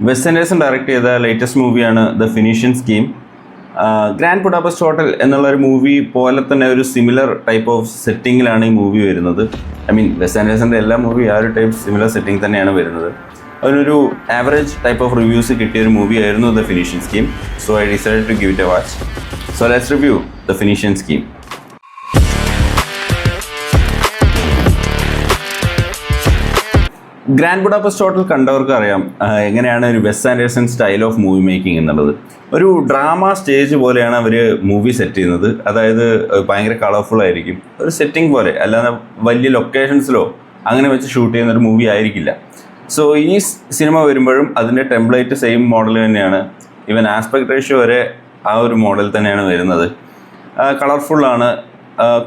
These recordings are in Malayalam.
വെസ് ആൻഡേഴ്സൺ ഡയറക്റ്റ് ചെയ്ത ലേറ്റസ്റ്റ് മൂവിയാണ് the Phoenician Scheme. Grand Budapest hotel എന്നുള്ളൊരു മൂവി പോലെ തന്നെ ഒരു സിമിലർ ടൈപ്പ് ഓഫ് സെറ്റിങ്ങിലാണ് ഈ മൂവി വരുന്നത്. ഐ മീൻ വെസ് ആൻഡേഴ്സൻ്റെ എല്ലാ മൂവി ആ ഒരു ടൈപ്പ് സിമിലർ സെറ്റിംഗ് തന്നെയാണ് വരുന്നത്. അതിനൊരു ആവറേജ് ടൈപ്പ് ഓഫ് റിവ്യൂസ് കിട്ടിയ ഒരു മൂവി ആയിരുന്നു the Phoenician Scheme. So I decide to give it a watch. So let's review the Phoenician Scheme. Grand Budapest Hotel കണ്ടവർക്ക് അറിയാം എങ്ങനെയാണ് ഒരു Wes Anderson style of movie making എന്നുള്ളത്. ഒരു ഡ്രാമ സ്റ്റേജ് പോലെയാണ് അവർ മൂവി സെറ്റ് ചെയ്യുന്നത്. അതായത് ഭയങ്കര കളർഫുൾ ആയിരിക്കും, ഒരു സെറ്റിംഗ് പോലെ, അല്ലാതെ വലിയ ലൊക്കേഷൻസിലോ അങ്ങനെ വെച്ച് ഷൂട്ട് ചെയ്യുന്ന ഒരു മൂവി ആയിരിക്കില്ല. സോ ഈ സിനിമ വരുമ്പോഴും അതിൻ്റെ ടെംപ്ലേറ്റ് സെയിം മോഡൽ തന്നെയാണ്. ഈവൻ ആസ്പെക്ട് റേഷ്യോ വരെ ആ ഒരു മോഡൽ തന്നെയാണ് വരുന്നത്. കളർഫുള്ളാണ്,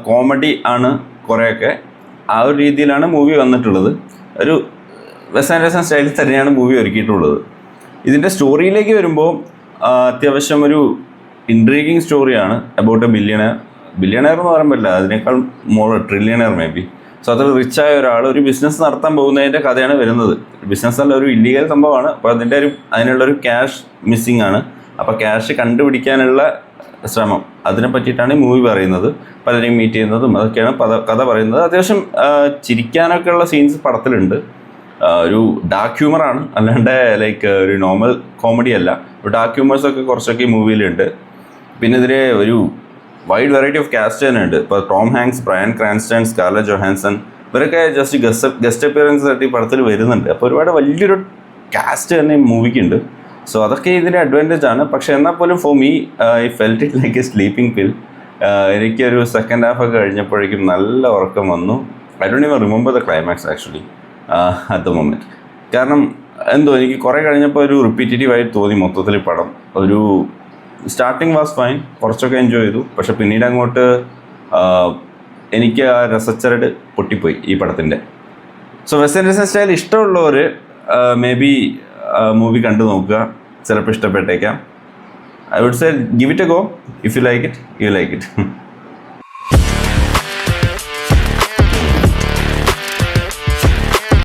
കോമഡി ആണ്, കുറേയൊക്കെ ആ ഒരു രീതിയിലാണ് മൂവി വന്നിട്ടുള്ളത്. ഒരു വെസ് ആൻഡേഴ്സൺ സ്റ്റൈലിൽ തന്നെയാണ് മൂവി ഒരുക്കിയിട്ടുള്ളത്. ഇതിൻ്റെ സ്റ്റോറിയിലേക്ക് വരുമ്പോൾ അത്യാവശ്യം ഒരു ഇൻട്രീഗിങ് സ്റ്റോറിയാണ് അബൌട്ട് എ ബില്യണയർ എന്ന് പറയാൻ പറ്റില്ല, അതിനേക്കാൾ മോർ ട്രില്യണയർ മേ ബി. സോ അത്ര റിച്ചായ ഒരാൾ ഒരു ബിസിനസ് നടത്താൻ പോകുന്നതിൻ്റെ കഥയാണ് വരുന്നത്. ബിസിനസ് അല്ല, ഒരു ഇല്ലീഗൽ സംഭവമാണ്. അപ്പോൾ അതിനുള്ളൊരു ക്യാഷ് മിസ്സിങ് ആണ്. അപ്പോൾ ക്യാഷ് കണ്ടുപിടിക്കാനുള്ള ശ്രമം, അതിനെ പറ്റിയിട്ടാണ് ഈ മൂവി പറയുന്നത്. പലരെയും മീറ്റ് ചെയ്യുന്നതും അതൊക്കെയാണ് കഥ പറയുന്നത്. അത്യാവശ്യം ചിരിക്കാനൊക്കെയുള്ള സീൻസ് പടത്തിലുണ്ട്. ഒരു ഡാർക്ക് ഹ്യൂമറാണ്, അല്ലാണ്ട് ലൈക്ക് ഒരു നോർമൽ കോമഡി അല്ല. ഒരു ഡാർക്ക് ഹ്യൂമേഴ്സൊക്കെ കുറച്ചൊക്കെ ഈ മൂവിയിലുണ്ട്. പിന്നെ ഇതിൽ ഒരു വൈഡ് വെറൈറ്റി ഓഫ് കാസ്റ്റ് തന്നെ ഉണ്ട്. ഇപ്പോൾ Tom Hanks, Brian Cranston, scarlet Johansson, ഇവരൊക്കെ ജസ്റ്റ് ഗസ്റ്റ് അപ്പിയറൻസ് ആയിട്ട് ഈ പടത്തിൽ വരുന്നുണ്ട്. അപ്പോൾ ഒരുപാട് വലിയൊരു കാസ്റ്റ് തന്നെ ഈ മൂവിക്കുണ്ട്. സോ അതൊക്കെ ഇതിൻ്റെ അഡ്വാൻറ്റേജ് ആണ്. പക്ഷേ എന്നാൽ പോലും for me I felt it like a sleeping pill. എനിക്കൊരു സെക്കൻഡ് ഹാഫ് ഒക്കെ കഴിഞ്ഞപ്പോഴേക്കും നല്ല ഉറക്കം വന്നു. I don't even remember the climax actually at the moment. കാരണം എന്തോ എനിക്ക് കുറേ കഴിഞ്ഞപ്പോൾ ഒരു റിപ്പീറ്റേറ്റീവായി തോന്നി മൊത്തത്തിൽ പടം. ഒരു സ്റ്റാർട്ടിങ് വാസ് ഫൈൻ, കുറച്ചൊക്കെ എൻജോയ് ചെയ്തു. പക്ഷെ പിന്നീട് അങ്ങോട്ട് എനിക്ക് ആ രസച്ചരട് പൊട്ടിപ്പോയി ഈ പടത്തിൻ്റെ. സോ വെസ് ആൻഡേഴ്സൺ സ്റ്റൈൽ ഇഷ്ടമുള്ളവർ മേ ബി മൂവി കണ്ടു നോക്കുക, ചിലപ്പോൾ ഇഷ്ടപ്പെട്ടേക്കാം. I would say give it a go. If you like it, you like it.